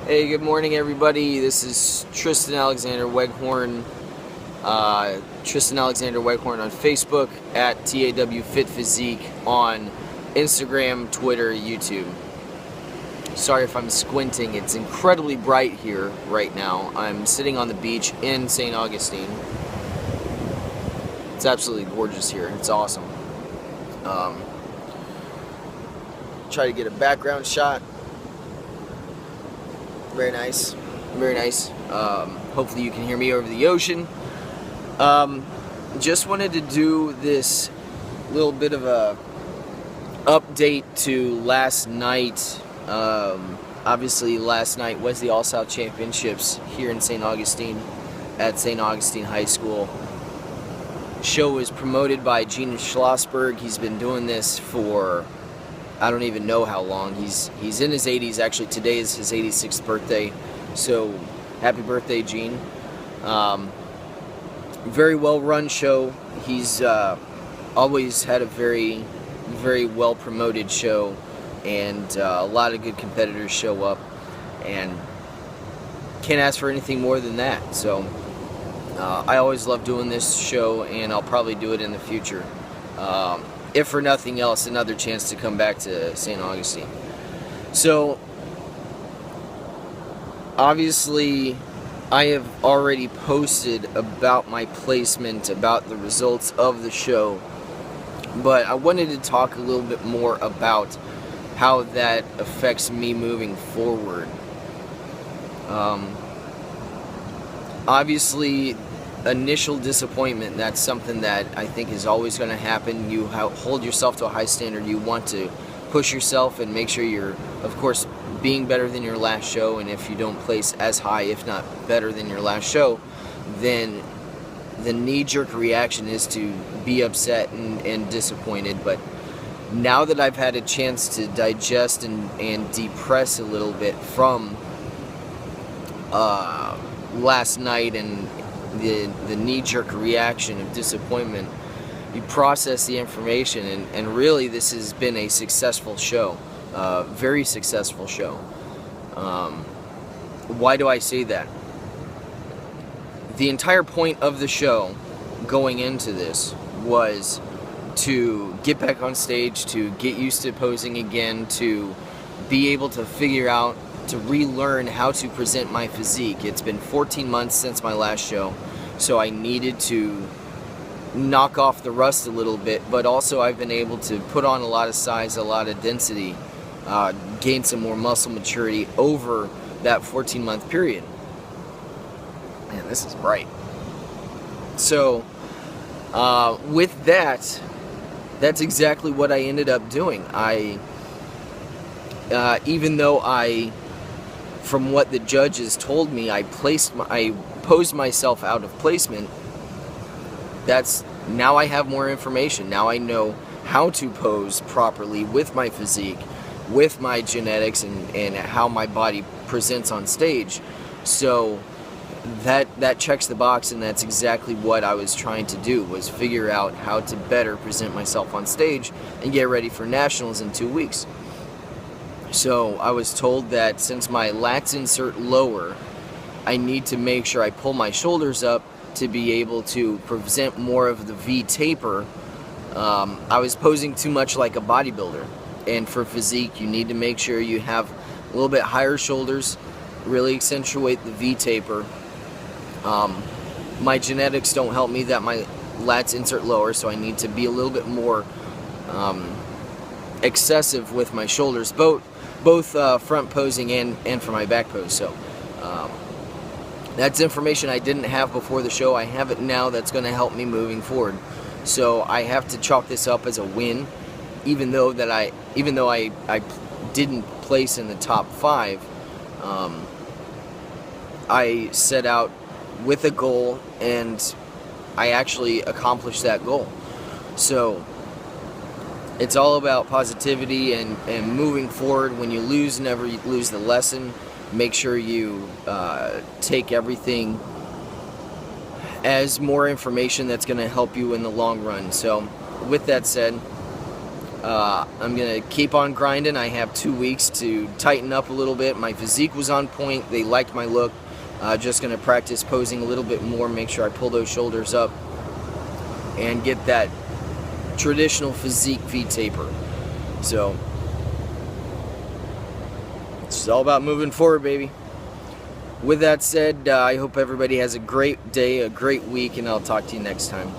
Hey, good morning, everybody. This is Tristan Alexander Weghorn. Tristan Alexander Weghorn on Facebook, at TAW Fit Physique on Instagram, Twitter, YouTube. Sorry if I'm squinting. It's incredibly bright here right now. I'm sitting on the beach in St. Augustine. It's absolutely gorgeous here. It's awesome. Try to get a background shot. Very nice, very nice. Hopefully you can hear me over the ocean. Just wanted to do this little bit of a update to last night. Obviously last night was the All-South Championships here in St. Augustine at St. Augustine High School. Show was promoted by Gene Schlossberg. He's been doing this for I don't even know how long. He's in his 80s. Actually, today is his 86th birthday. So, happy birthday, Gene. Very well-run show. He's always had a very, very well-promoted show, and a lot of good competitors show up, and can't ask for anything more than that. So, I always love doing this show, and I'll probably do it in the future. If for nothing else, another chance to come back to St. Augustine. So, obviously, I have already posted about my placement, about the results of the show, but I wanted to talk a little bit more about how that affects me moving forward. Obviously, initial disappointment, that's something that I think is always going to happen. You hold yourself to a high standard. You want to push yourself and make sure you're, of course, being better than your last show, and if you don't place as high, if not better than your last show, then the knee-jerk reaction is to be upset and disappointed. But now that I've had a chance to digest and depress a little bit from last night and the knee-jerk reaction of disappointment, you process the information, and really this has been a successful show, very successful show. Why do I say that? The entire point of the show going into this was to get back on stage, to get used to posing again, to be able to figure out, to relearn how to present my physique. It's been 14 months since my last show, so I needed to knock off the rust a little bit, but also I've been able to put on a lot of size, a lot of density, gain some more muscle maturity over that 14-month period. Man, this is bright. So, with that, that's exactly what I ended up doing. Even though from what the judges told me, I posed myself out of placement. Now I have more information. Now I know how to pose properly with my physique, with my genetics, and how my body presents on stage. So that checks the box, and that's exactly what I was trying to do, was figure out how to better present myself on stage and get ready for nationals in 2 weeks. So I was told that since my lats insert lower, I need to make sure I pull my shoulders up to be able to present more of the V taper. I was posing too much like a bodybuilder, and for physique you need to make sure you have a little bit higher shoulders, really accentuate the V taper. My genetics don't help me that my lats insert lower, so I need to be a little bit more excessive with my shoulders, both front posing and for my back pose. So that's information I didn't have before the show. I have it now. That's going to help me moving forward. So I have to chalk this up as a win, even though I didn't place in the top 5. I set out with a goal, and I actually accomplished that goal. So it's all about positivity and moving forward. When you lose, never lose the lesson. Make sure you take everything as more information that's going to help you in the long run. So with that said, I'm going to keep on grinding. I have 2 weeks to tighten up a little bit. My physique was on point. They liked my look. Just going to practice posing a little bit more, make sure I pull those shoulders up and get that traditional physique V-taper. So it's all about moving forward, baby. With that said, I hope everybody has a great day, a great week, and I'll talk to you next time.